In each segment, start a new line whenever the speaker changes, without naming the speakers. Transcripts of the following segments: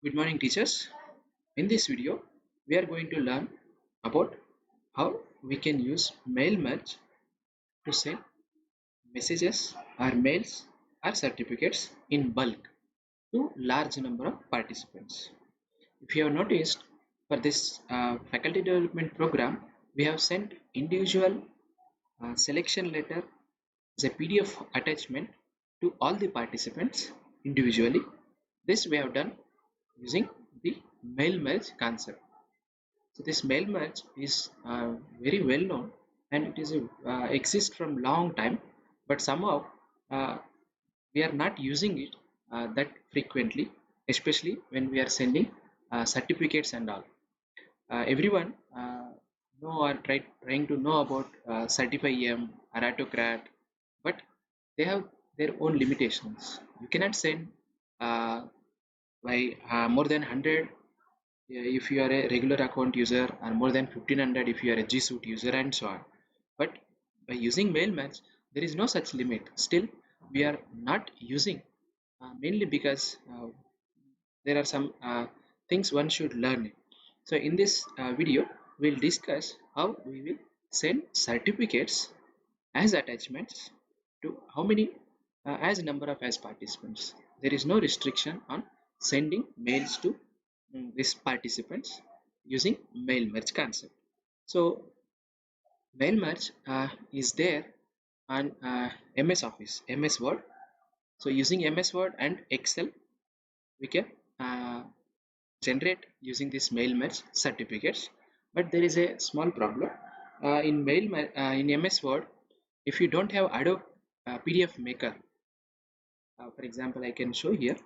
Good morning, teachers. In this video, we are going to learn about how we can use mail merge to send messages or mails or certificates in bulk to large number of participants. If you have noticed, for this faculty development program, we have sent individual selection letter as a PDF attachment to all the participants individually. This we have done using the mail merge concept. So this mail merge is very well known and it is exists from long time, but somehow uh, we are not using it that frequently, especially when we are sending certificates and all. Everyone know or trying to know about Certify-M or Autocrat, but they have their own limitations. You cannot send uh, by more than 100 if you are a regular account user, or more than 1500 if you are a G Suite user, and so on. But by using mail match, there is no such limit. Still, we are not using mainly because there are some things one should learn. So in this video, we'll discuss how we will send certificates as attachments to how many as number of as participants. There is no restriction on sending mails to these participants using mail merge concept. So mail merge is there on MS Office, MS Word. So using MS Word and Excel, we can uh, generate using this mail merge certificates. But there is a small problem in MS Word. If you don't have Adobe PDF Maker, for example, I can show here.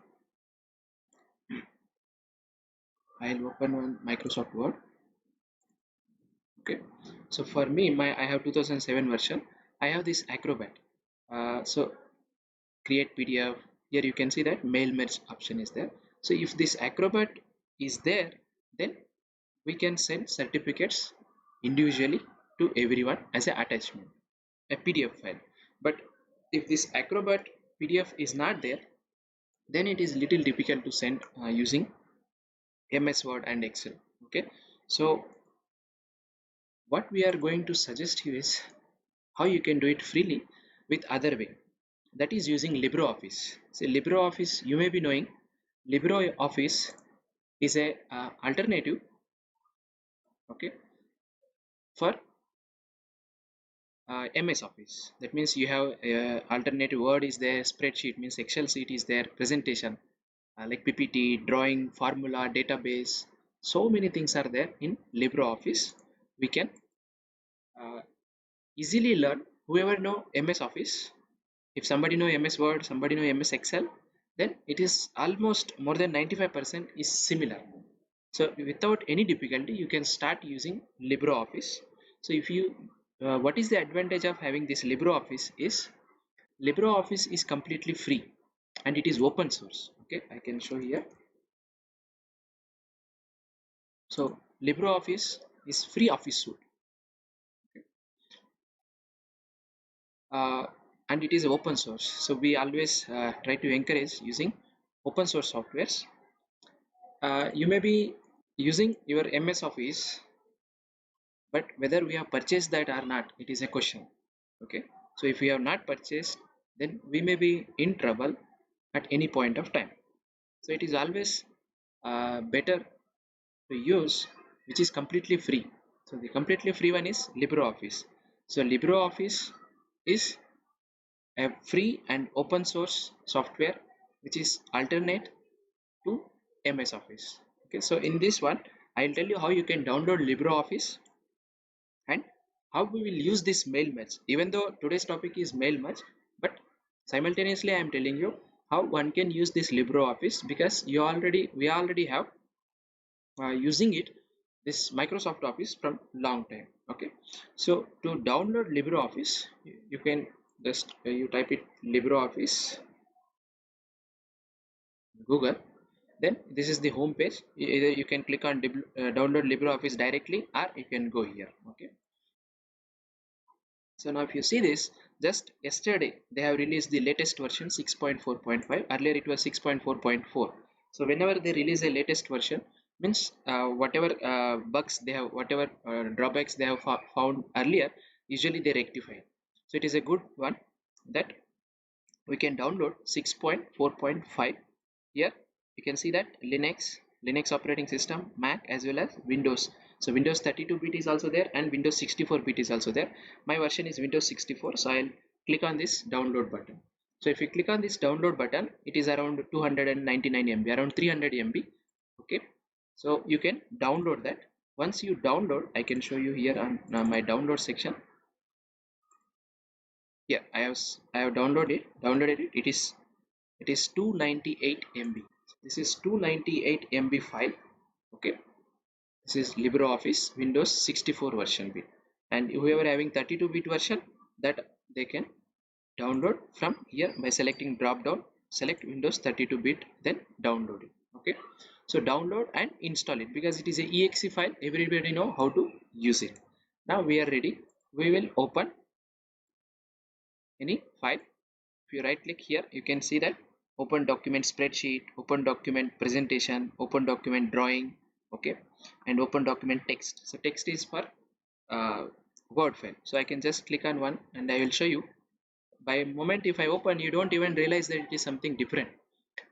I'll open one Microsoft Word. Okay, so for me, I have 2007 version. I have this Acrobat. So create PDF. Here you can see that mail merge option is there. So if this Acrobat is there, then we can send certificates individually to everyone as an attachment, a PDF file. But if this Acrobat PDF is not there, then it is little difficult to send using MS Word and Excel. Okay, so what we are going to suggest you is how you can do it freely with other way, that is using LibreOffice. So LibreOffice, you may be knowing, LibreOffice is a alternative, okay, for MS Office. That means you have alternative Word is there, spreadsheet means Excel sheet is there, presentation like PPT, drawing, formula, database. So many things are there in LibreOffice. We can uh, easily learn. Whoever know MS Office, if somebody know MS Word, somebody know MS Excel, then it is almost more than 95% is similar. So without any difficulty, you can start using LibreOffice. So if you what is the advantage of having this LibreOffice is LibreOffice is completely free and it is open source. Okay, I can show here. So LibreOffice is free office suite, uh, and it is open source. So we always try to encourage using open source softwares. You may be using your MS Office, but whether we have purchased that or not, it is a question. Okay, so if we have not purchased, then we may be in trouble at any point of time. So it is always better to use which is completely free. So the completely free one is LibreOffice. So LibreOffice is a free and open source software which is alternate to MS Office. Okay, so in this one, I'll tell you how you can download LibreOffice and how we will use this mail merge. Even though today's topic is mail merge, but simultaneously I am telling you how one can use this LibreOffice, because we already have using it this Microsoft Office from long time. Okay, so to download LibreOffice, you can just you type it LibreOffice Google, then this is the home page. Either you can click on download LibreOffice directly, or you can go here. Okay, so now if you see this, just yesterday they have released the latest version 6.4.5. Earlier it was 6.4.4. So whenever they release a latest version, means whatever bugs they have, whatever drawbacks they have found earlier, usually they rectify. So it is a good one that we can download 6.4.5. Here you can see that Linux operating system, Mac as well as Windows. So Windows 32-bit is also there and Windows 64-bit is also there. My version is Windows 64, so I'll click on this download button. So if you click on this download button, it is around 299 MB, around 300 MB. Okay, so you can download that. Once you download, I can show you here on my download section. Yeah, I have downloaded it. It is 298 MB. This is 298 MB file. Okay, this is LibreOffice Windows 64 version bit, and whoever having 32-bit version, that they can download from here by selecting drop down, select Windows 32-bit, then download it. Okay, so download and install it because it is a exe file. Everybody know how to use it. Now we are ready. We will open any file. If you right click here, you can see that open document spreadsheet, open document presentation, open document drawing, okay, and open document text. So text is for Word file. So I can just click on one and I will show you. By moment if I open, you don't even realize that it is something different.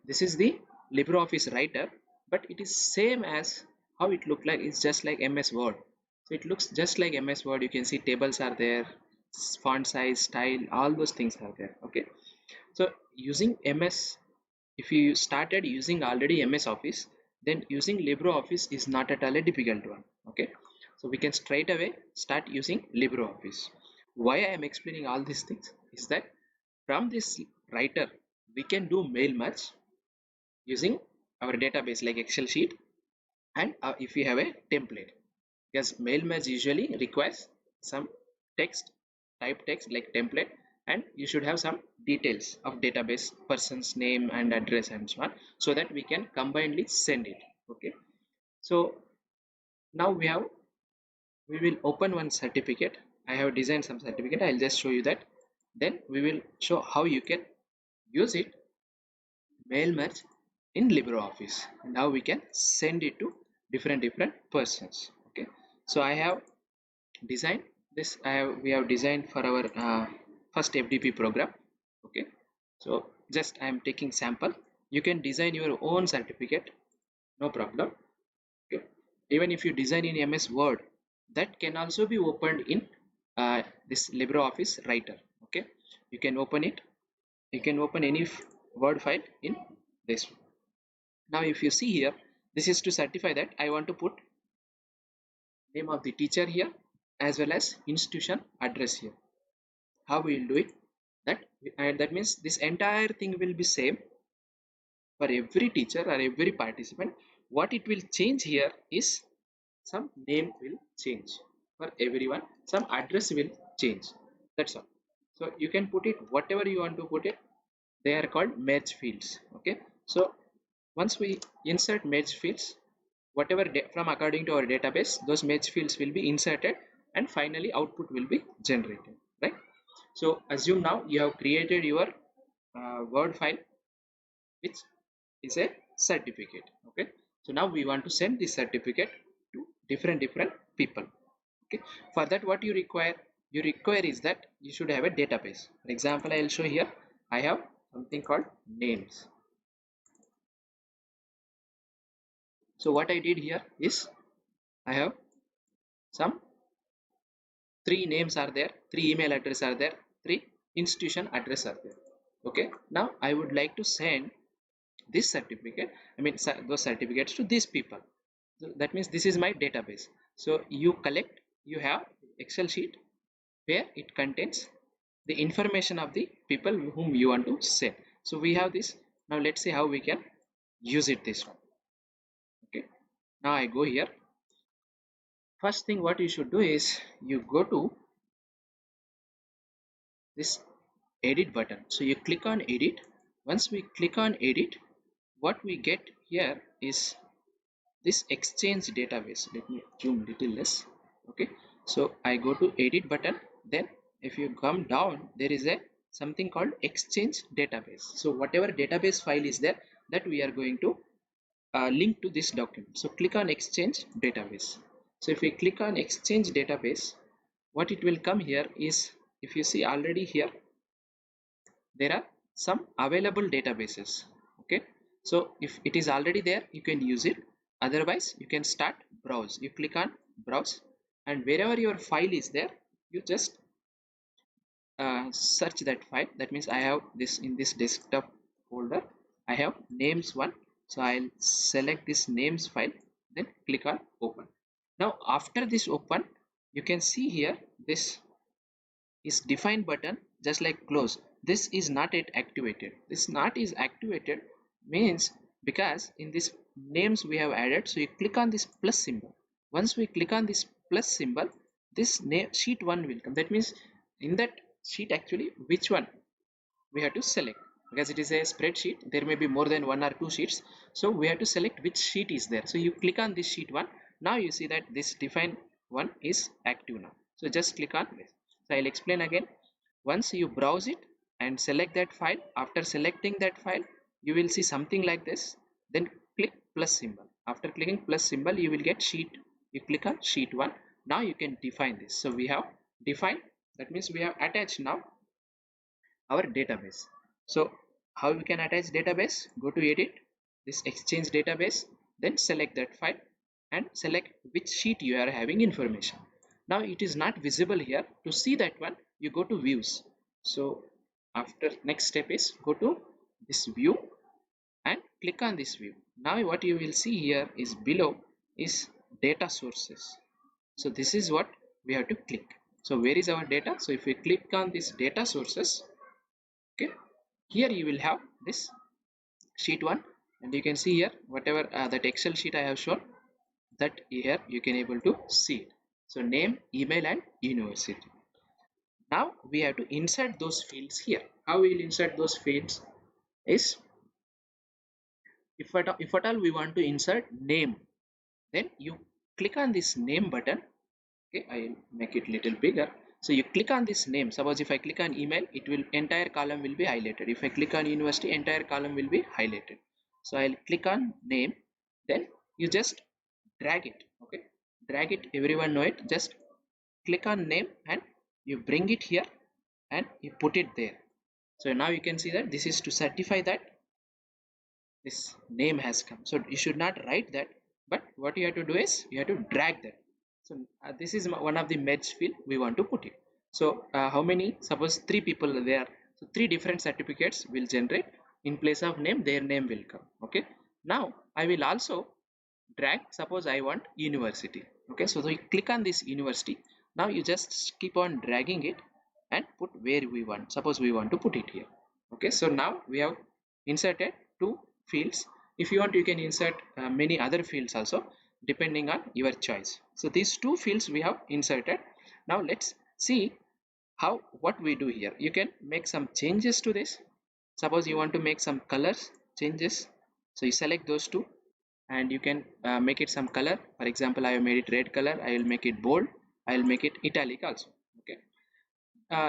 This is the LibreOffice Writer, but it is same as how it look like. It's just like MS Word. So it looks just like MS Word. You can see tables are there, font size, style, all those things are there. Okay, so using MS, if you started using already MS Office, then using LibreOffice is not at all a difficult one. Okay, so we can straight away start using LibreOffice. Why I am explaining all these things is that from this writer we can do mail merge using our database like Excel sheet, and if we have a template, because mail merge usually requires some text, type text like template, and you should have some details of database, person's name and address and so on, so that we can combinedly send it. Okay, so now we will open one certificate. I have designed some certificate. I'll just show you that. Then we will show how you can use it, mail merge in LibreOffice. Now we can send it to different persons. Okay, so I have designed this. We have designed for our first FDP program. Okay, so just I am taking sample. You can design your own certificate, no problem. Okay, even if you design in MS Word, that can also be opened in this LibreOffice Writer. Okay, you can open it. You can open any Word file in this. Now if you see here, this is to certify that I want to put name of the teacher here as well as institution address here. How we will do it? That, and that means this entire thing will be same for every teacher or every participant. What it will change here is some name will change for everyone, some address will change. That's all. So you can put it whatever you want to put it. They are called merge fields. Okay, so once we insert merge fields, whatever from according to our database, those merge fields will be inserted and finally output will be generated, right? So assume now you have created your Word file which is a certificate. Okay, so now we want to send this certificate to different people. Okay, for that what you require is that you should have a database. For example, I will show here. I have something called names. So what I did here is I have some three names are there, three email address are there, three institution address are there. Okay, now I would like to send this certificate, I mean those certificates to these people. So that means this is my database. So you collect, you have Excel sheet where it contains the information of the people whom you want to send. So we have this. Now let's see how we can use it this one. Okay, now I go here. First thing what you should do is you go to this edit button. So you click on edit. Once we click on edit, what we get here is this exchange database. Let me zoom little less. Okay, so I go to edit button. Then if you come down, there is a something called exchange database. So whatever database file is there, that we are going to link to this document. So click on Exchange database. So if we click on Exchange database, what it will come here is, if you see already here, there are some available databases. Okay, so if it is already there, you can use it. Otherwise, you can start browse. You click on browse, and wherever your file is there, you just search that file. That means I have this in this desktop folder. I have names one, so I'll select this names file, then click on open. Now after this open, you can see here this is define button, just like close. This is not yet activated. This not is activated means because in this names we have added, so you click on this plus symbol. Once we click on this plus symbol, this name sheet 1 will come. That means in that sheet actually which one we have to select, because it is a spreadsheet, there may be more than one or two sheets, so we have to select which sheet is there. So you click on this sheet 1. Now you see that this define one is active now, so just click on this. So I'll explain again. Once you browse it and select that file, after selecting that file you will see something like this, then click plus symbol. After clicking plus symbol, you will get sheet. You click on sheet 1. Now you can define this. So we have defined, that means we have attached now our database. So how we can attach database? Go to edit, this exchange database, then select that file and select which sheet you are having information. Now it is not visible here. To see that one, you go to views. So after next step is go to this view and click on this view. Now what you will see here is below is data sources. So this is what we have to click. So where is our data? So if we click on this data sources, okay, here you will have this sheet 1, and you can see here whatever that Excel sheet I have shown, that here you can able to see it. So name, email and university. Now we have to insert those fields here. How we will insert those fields is, if at all we want to insert name, then you click on this name button. Okay, I make it little bigger. So you click on this name. Suppose if I click on email, it will entire column will be highlighted. If I click on university, entire column will be highlighted. So I'll click on name, then you just drag it. Okay, drag it, everyone know it. Just click on name and you bring it here and you put it there. So now you can see that this is to certify that this name has come. So you should not write that, but what you have to do is you have to drag that. So this is one of the merge field we want to put it. So how many, suppose 3 people are there, so 3 different certificates will generate. In place of name, their name will come. Okay, now I will also drag, suppose I want university. Okay, so you click on this university. Now you just keep on dragging it and put where we want. Suppose we want to put it here. Okay, so now we have inserted 2 fields. If you want, you can insert many other fields also, depending on your choice. So these 2 fields we have inserted. Now let's see how what we do here. You can make some changes to this. Suppose you want to make some colors changes, so you select those 2 and you can make it some color. For example, I have made it red color. I will make it bold. I will make it italic also. Okay,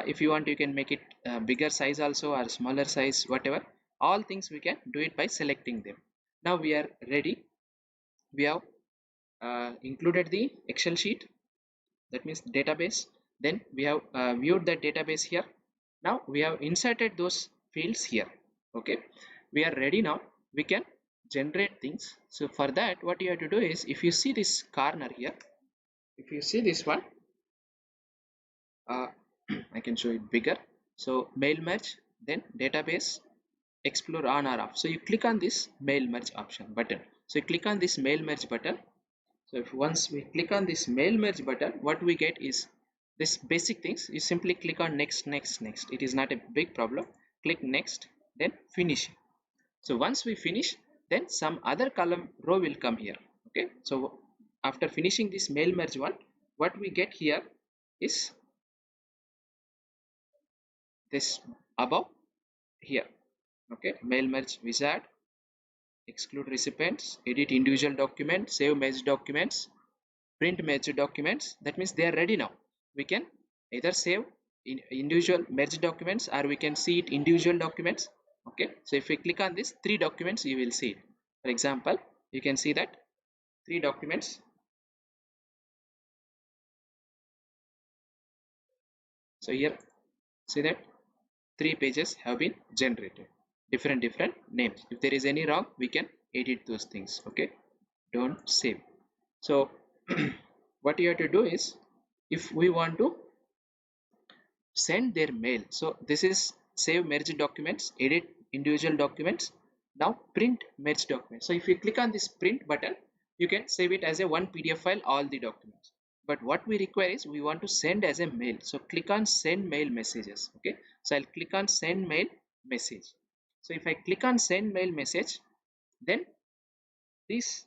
if you want, you can make it bigger size also or smaller size, whatever. All things we can do it by selecting them. Now we are ready. We have included the Excel sheet, that means database. Then we have viewed that database here. Now we have inserted those fields here. Okay, we are ready now. We can generate things. So for that, what you have to do is, if you see this corner here, if you see this one, uh, I can show it bigger. So mail merge, then database, explore on or off. So you click on this mail merge option button. So you click on this mail merge button. So if once we click on this mail merge button, what we get is this basic things. You simply click on next, next, next. It is not a big problem. Click next, then finish. So once we finish, then some other column row will come here. Okay, so after finishing this mail merge one, what we get here is this above here. Okay, mail merge wizard, exclude recipients, edit individual documents, save merge documents, print merge documents. That means they are ready now. We can either save in individual merge documents or we can see it individual documents. Okay, so if we click on this 3 documents, you will see it. For example, You can see that 3 documents. So here see that 3 pages have been generated, different names. If there is any wrong, we can edit those things. Okay, don't save. So what you have to do is, if we want to send their mail, so this is save merged documents, edit individual documents. Now print merged documents. So if you click on this print button, you can save it as a one PDF file, all the documents. But what we require is we want to send as a mail. So click on send mail messages. Okay, so I'll click on send mail message. So if I click on send mail message, then these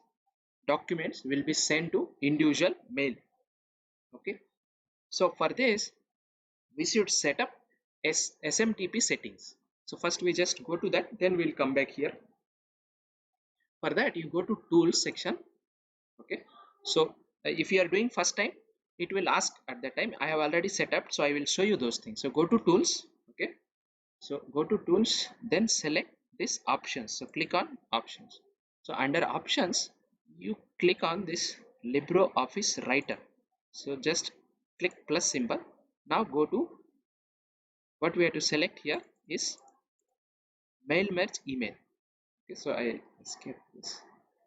documents will be sent to individual mail. Okay, so for this we should set up SMTP settings. So first we just go to that, then we'll come back here. For that you go to tools section. Okay, so if you are doing first time, it will ask at that time. I have already set up, so I will show you those things. So go to tools. Okay, so go to tools, then select this options. So click on options. So under options you click on this LibreOffice Writer. So just click plus symbol. Now go to, what we have to select here is mail merge email. Okay, so I escape this.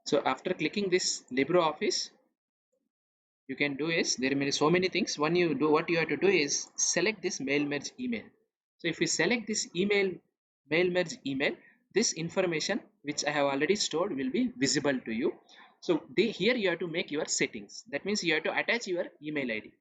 So after clicking this LibreOffice, you can do is, there are so many things. When you do, what you have to do is select this mail merge email. So if you select this mail merge email, this information which I have already stored will be visible to you. So here you have to make your settings. That means you have to attach your email ID.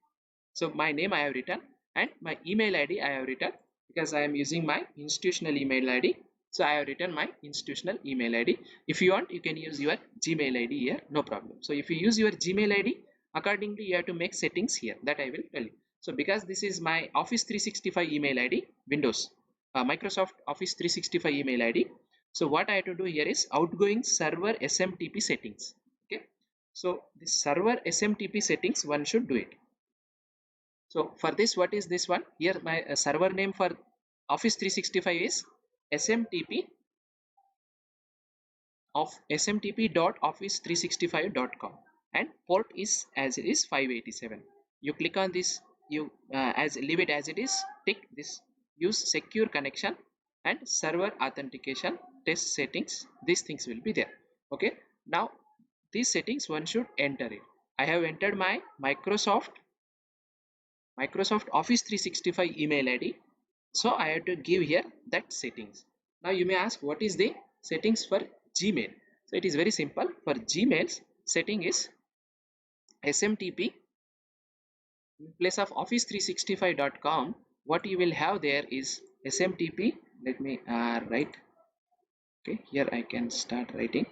So my name I have written, and my email ID I have written, because I am using my institutional email ID. So I have written my institutional email ID. If you want, you can use your Gmail ID here, no problem. So if you use your Gmail ID, accordingly you have to make settings here, that I will tell you. So because this is my Office 365 email ID, Windows, Microsoft Office 365 email ID. So what I have to do here is outgoing server SMTP settings. Okay. So the server SMTP settings, one should do it. So for this, what is this one? Here my server name for Office 365 is smtp of smtp.office365.com, and port is as it is 587. You click on this, you as leave it as it is, tick this, use secure connection and server authentication test settings. These things will be there. Okay, now these settings one should enter it. I have entered my Microsoft Office 365 email ID. So I have to give here that settings. Now you may ask, what is the settings for Gmail? So it is very simple. For Gmail's setting is SMTP in place of office365.com. What you will have there is SMTP. Let me write. Okay, here I can start writing.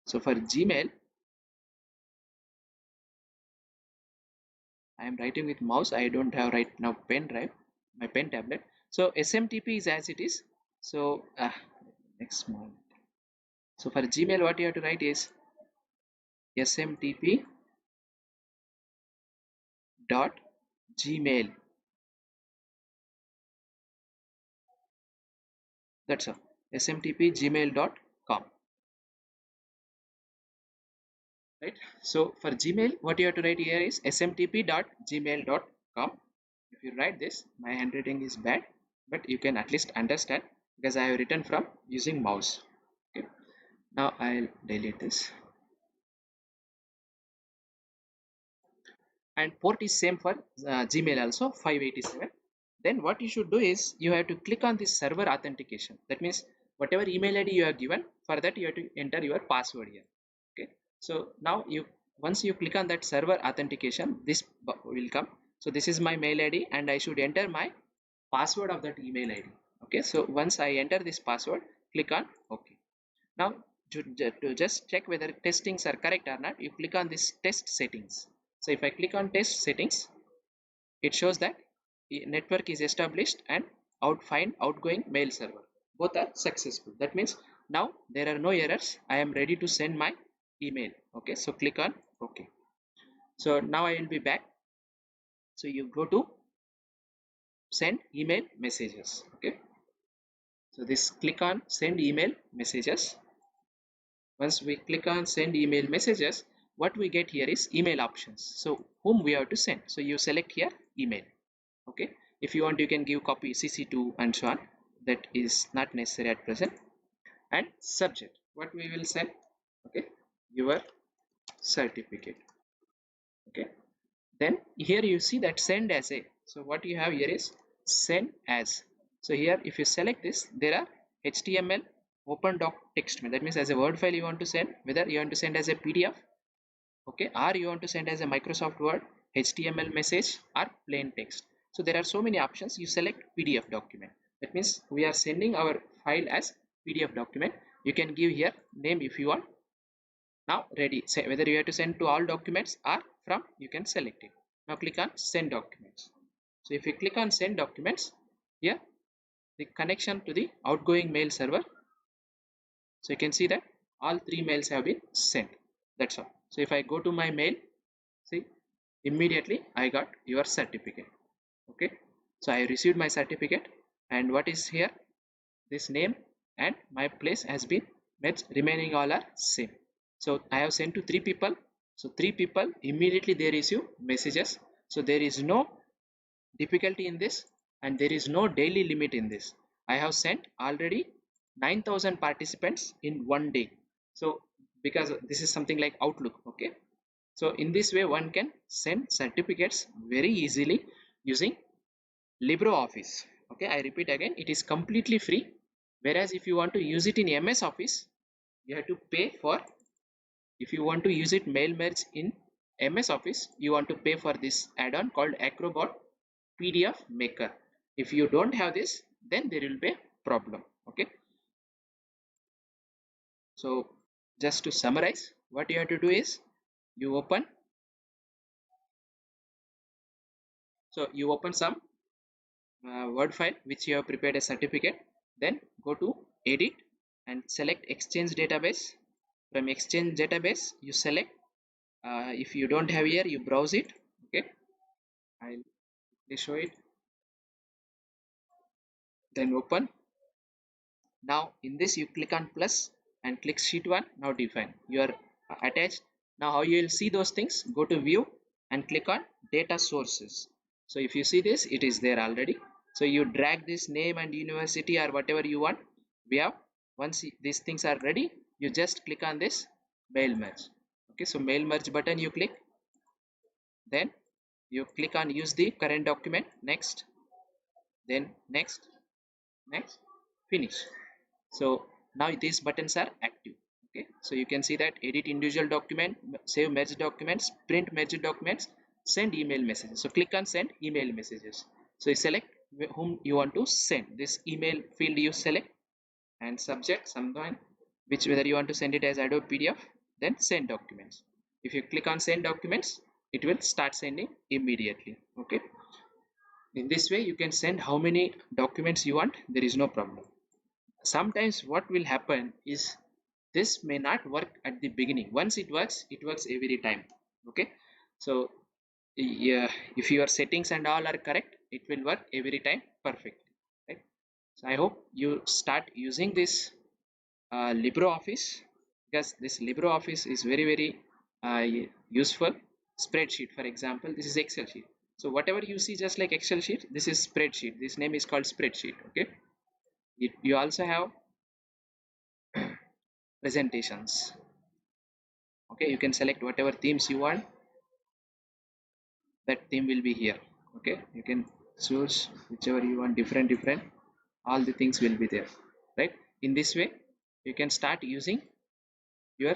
So for Gmail, I am writing with mouse. I don't have right now pen drive, my pen tablet. So SMTP is as it is. So next month. So for Gmail, what you have to write is smtp dot gmail. That's all. smtp gmail.com. Right. So for Gmail, what you have to write here is smtp.gmail.com. If you write this, my handwriting is bad, but you can at least understand because I have written from using mouse. Okay. Now I'll delete this. And port is same for Gmail also, 587. Then what you should do is you have to click on this server authentication. That means whatever email ID you have given, for that you have to enter your password here. Okay, so now you, once you click on that server authentication, this will come. So this is my mail ID and I should enter my password of that email ID. Okay, so once I enter this password, click on OK. Now to just check whether testings are correct or not, you click on this test settings. So if I click on test settings, it shows that network is established and find outgoing mail server. Both are successful. That means now there are no errors. I am ready to send my email. Okay, so click on OK. So now I will be back. So you go to send email messages. Okay, so this, click on send email messages. Once we click on send email messages, what we get here is email options. So whom we have to send. So you select here email. Okay. If you want, you can give copy CC2 and so on. That is not necessary at present. And subject, what we will send. Okay. Your certificate. Okay. Then here you see that send as a. So what you have here is send as. So here if you select this, there are HTML open doc text. That means as a word file you want to send, whether you want to send as a PDF, okay, or you want to send as a Microsoft Word, HTML message, or plain text. So there are so many options. You select PDF document. That means we are sending our file as PDF document. You can give here name if you want. Now ready. Say whether you have to send to all documents or from, you can select it. Now click on send documents. So if you click on send documents, here the connection to the outgoing mail server. So you can see that all three mails have been sent. That's all. So if I go to my mail, see, immediately I got your certificate. Okay. So I received my certificate, and what is here? This name and my place has been matched. Remaining all are same. So I have sent to three people. So three people immediately they receive messages. So there is no difficulty in this, and there is no daily limit in this. I have sent already 9,000 participants in one day. So because this is something like Outlook. Okay. So in this way one can send certificates very easily using LibreOffice. Okay, I repeat again, it is completely free. Whereas if you want to use it in MS Office, you have to pay for. If you want to use it mail merge in MS Office, you want to pay for this add-on called Acrobat PDF Maker. If you don't have this, then there will be a problem. Okay. So just to summarize, what you have to do is you open. So you open some Word file which you have prepared a certificate. Then go to edit and select Exchange database. From Exchange database, you select. If you don't have here, you browse it. Okay, I'll show it. Then open. Now in this you click on plus and click sheet 1. Now define. You are attached. Now how you will see those things? Go to view and click on data sources. So if you see this, it is there already. So you drag this name and university or whatever you want. We have, once these things are ready, you just click on this mail merge. Okay, so mail merge button you click. Then you click on use the current document. Next. Then next. Next. Finish. So now these buttons are active. Okay, so you can see that edit individual document, save merge documents, print merge documents, send email messages. So click on send email messages. So you select whom you want to send. This email field you select, and subject someone, which whether you want to send it as Adobe PDF, then send documents. If you click on send documents, it will start sending immediately. Okay, in this way you can send how many documents you want. There is no problem. Sometimes what will happen is this may not work at the beginning. Once it works every time. Okay, so yeah, if your settings and all are correct, it will work every time perfectly, right? So I hope you start using this LibreOffice, because this LibreOffice is very useful. Spreadsheet, for example, this is Excel sheet. So whatever you see just like Excel sheet, this is spreadsheet. This name is called spreadsheet. Okay, you also have presentations. Okay, you can select whatever themes you want. That theme will be here. Okay, you can choose whichever you want. Different all the things will be there, right? In this way you can start using your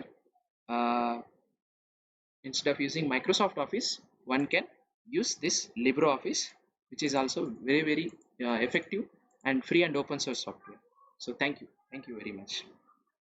instead of using Microsoft Office, one can use this LibreOffice, which is also very effective and free and open source software. So thank you very much.